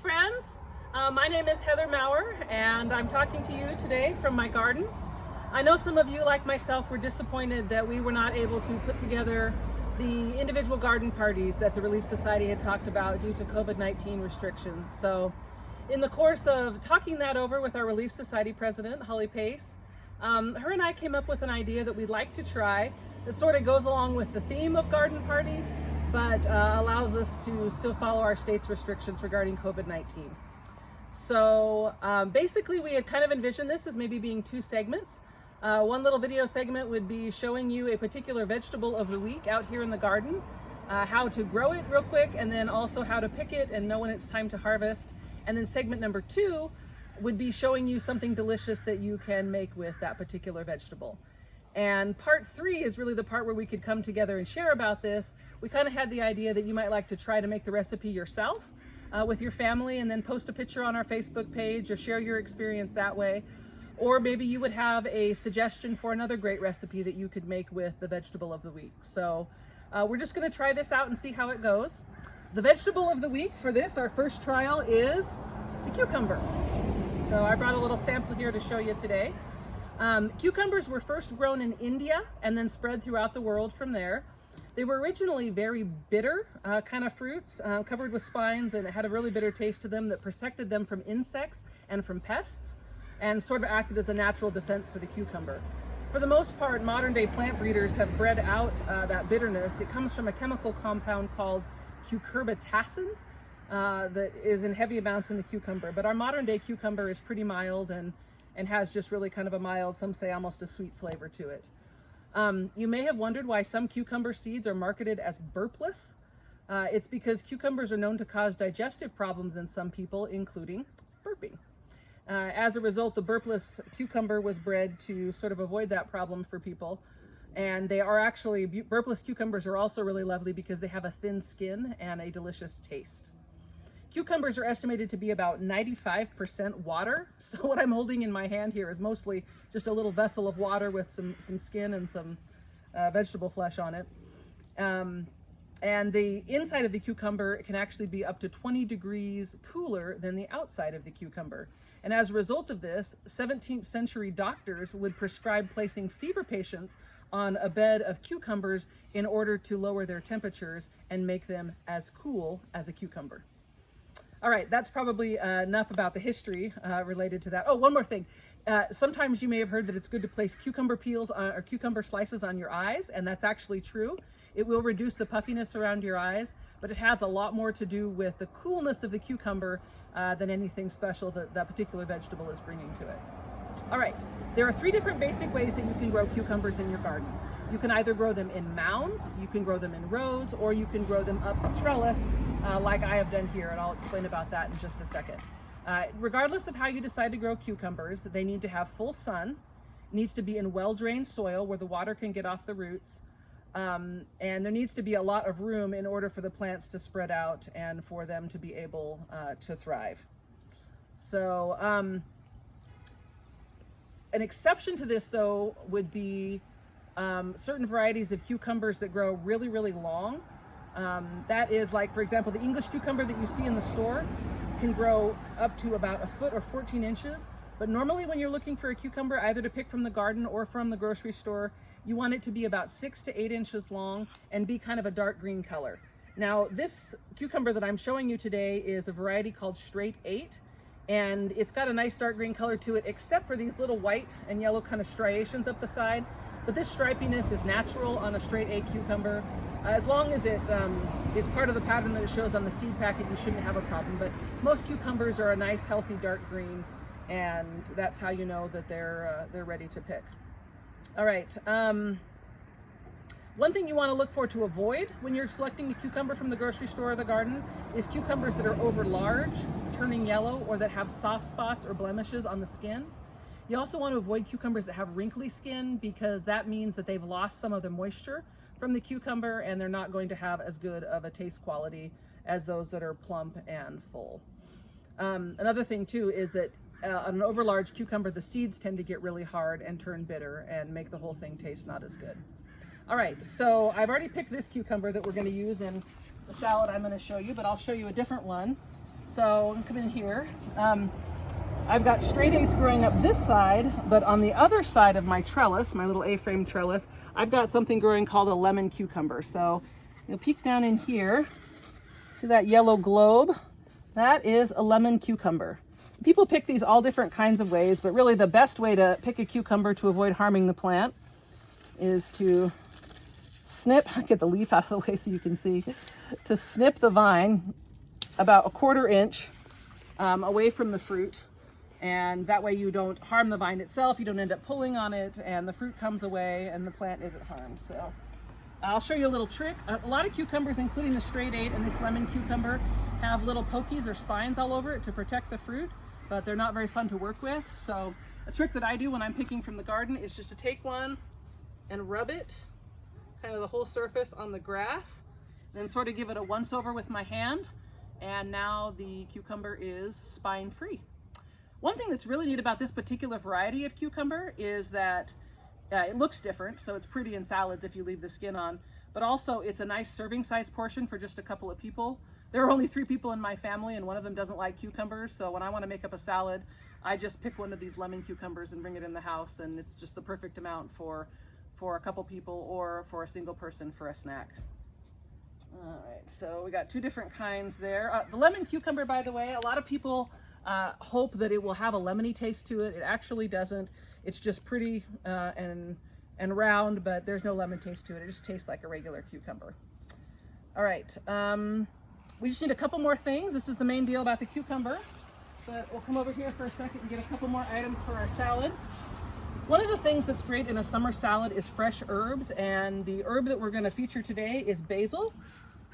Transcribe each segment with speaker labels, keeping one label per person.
Speaker 1: friends. My name is Heather Maurer, and I'm talking to you today from my garden. I know some of you, like myself, were disappointed that we were not able to put together the individual garden parties that the Relief Society had talked about due to COVID-19 restrictions. So in the course of talking that over with our Relief Society president, Holly Pace, her and I came up with an idea that we'd like to try that sort of goes along with the theme of garden party, but allows us to still follow our state's restrictions regarding COVID-19. So basically we had kind of envisioned this as maybe being two segments. One little video segment would be showing you a particular vegetable of the week out here in the garden, how to grow it real quick, and then also how to pick it and know when it's time to harvest. And then segment number 2 would be showing you something delicious that you can make with that particular vegetable. And part 3 is really the part where we could come together and share about this. We kind of had the idea that you might like to try to make the recipe yourself with your family and then post a picture on our Facebook page or share your experience that way. Or maybe you would have a suggestion for another great recipe that you could make with the vegetable of the week. So we're just going to try this out and see how it goes. The vegetable of the week for this, our first trial, is the cucumber. So I brought a little sample here to show you today. Cucumbers were first grown in India and then spread throughout the world from there. They were originally very bitter kind of fruits, covered with spines, and it had a really bitter taste to them that protected them from insects and from pests, and sort of acted as a natural defense for the cucumber. For the most part, modern day plant breeders have bred out that bitterness. It comes from a chemical compound called cucurbitacin that is in heavy amounts in the cucumber. But our modern day cucumber is pretty mild and has just really kind of a mild, some say almost a sweet flavor to it. You may have wondered why some cucumber seeds are marketed as burpless. It's because cucumbers are known to cause digestive problems in some people, including burping. As a result, the burpless cucumber was bred to sort of avoid that problem for people. And they are actually, burpless cucumbers are also really lovely because they have a thin skin and a delicious taste. Cucumbers are estimated to be about 95% water. So what I'm holding in my hand here is mostly just a little vessel of water with some skin and some vegetable flesh on it. And the inside of the cucumber can actually be up to 20 degrees cooler than the outside of the cucumber. And as a result of this, 17th century doctors would prescribe placing fever patients on a bed of cucumbers in order to lower their temperatures and make them as cool as a cucumber. All right, that's probably enough about the history related to that. Oh, one more thing. Sometimes you may have heard that it's good to place cucumber peels or cucumber slices on your eyes, and that's actually true. It will reduce the puffiness around your eyes, but it has a lot more to do with the coolness of the cucumber than anything special that that particular vegetable is bringing to it. All right, there are 3 different basic ways that you can grow cucumbers in your garden. You can either grow them in mounds, you can grow them in rows, or you can grow them up a trellis like I have done here, and I'll explain about that in just a second. Regardless of how you decide to grow cucumbers, they need to have full sun, needs to be in well-drained soil where the water can get off the roots, and there needs to be a lot of room in order for the plants to spread out and for them to be able to thrive. So an exception to this, though, would be certain varieties of cucumbers that grow really, really long. That is, like, for example, the English cucumber that you see in the store can grow up to about 1 foot or 14 inches. But normally when you're looking for a cucumber, either to pick from the garden or from the grocery store, you want it to be about 6 to 8 inches long and be kind of a dark green color. Now, this cucumber that I'm showing you today is a variety called Straight 8. And it's got a nice dark green color to it, except for these little white and yellow kind of striations up the side. But this stripiness is natural on a Straight 8 cucumber. As long as it is part of the pattern that it shows on the seed packet, you shouldn't have a problem. But most cucumbers are a nice, healthy, dark green, and that's how you know that they're ready to pick. All right. One thing you want to look for to avoid when you're selecting a cucumber from the grocery store or the garden is cucumbers that are over large, turning yellow, or that have soft spots or blemishes on the skin. You also want to avoid cucumbers that have wrinkly skin because that means that they've lost some of the moisture from the cucumber and they're not going to have as good of a taste quality as those that are plump and full. Another thing too is that on an overlarge cucumber, the seeds tend to get really hard and turn bitter and make the whole thing taste not as good. All right, so I've already picked this cucumber that we're going to use in the salad I'm going to show you, but I'll show you a different one. So I'm coming in here. I've got straight 8s growing up this side, but on the other side of my trellis, my little A-frame trellis, I've got something growing called a lemon cucumber. So you'll peek down in here, see that yellow globe? That is a lemon cucumber. People pick these all different kinds of ways, but really the best way to pick a cucumber to avoid harming the plant is to snip, get the leaf out of the way so you can see, to snip the vine about a 1/4 inch away from the fruit. And that way you don't harm the vine itself, you don't end up pulling on it, and the fruit comes away and the plant isn't harmed. So I'll show you a little trick. A lot of cucumbers, including the straight 8 and this lemon cucumber, have little pokies or spines all over it to protect the fruit, but they're not very fun to work with. So a trick that I do when I'm picking from the garden is just to take one and rub it, kind of the whole surface on the grass, then sort of give it a once over with my hand, and now the cucumber is spine free. One thing that's really neat about this particular variety of cucumber is that it looks different, so it's pretty in salads if you leave the skin on, but also it's a nice serving size portion for just a couple of people. There are only 3 people in my family and one of them doesn't like cucumbers, so when I want to make up a salad, I just pick one of these lemon cucumbers and bring it in the house, and it's just the perfect amount for a couple people or for a single person for a snack. All right, so we got 2 different kinds there. The lemon cucumber, by the way, a lot of people hope that it will have a lemony taste to it. It actually doesn't. It's just pretty and round, but there's no lemon taste to it. It just tastes like a regular cucumber. All right, we just need a couple more things. This is the main deal about the cucumber, but we'll come over here for a second and get a couple more items for our salad. One of the things that's great in a summer salad is fresh herbs, and the herb that we're going to feature today is basil.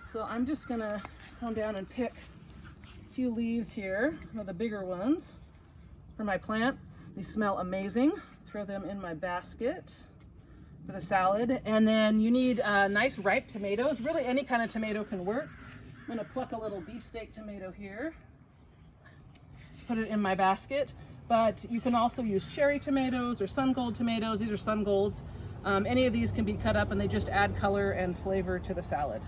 Speaker 1: So I'm just going to come down and pick few leaves here, one of the bigger ones for my plant. These smell amazing. Throw them in my basket for the salad. And then you need nice ripe tomatoes. Really any kind of tomato can work. I'm gonna pluck a little beefsteak tomato here, put it in my basket, but you can also use cherry tomatoes or sun gold tomatoes. These are sun golds. Any of these can be cut up and they just add color and flavor to the salad.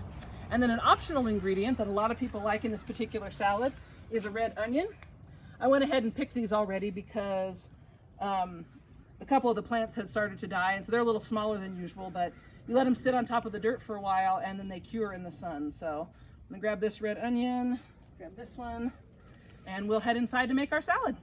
Speaker 1: And then an optional ingredient that a lot of people like in this particular salad is a red onion. I went ahead and picked these already because a couple of the plants had started to die, and so they're a little smaller than usual, but you let them sit on top of the dirt for a while and then they cure in the sun. So I'm gonna grab this red onion, grab this one, and we'll head inside to make our salad.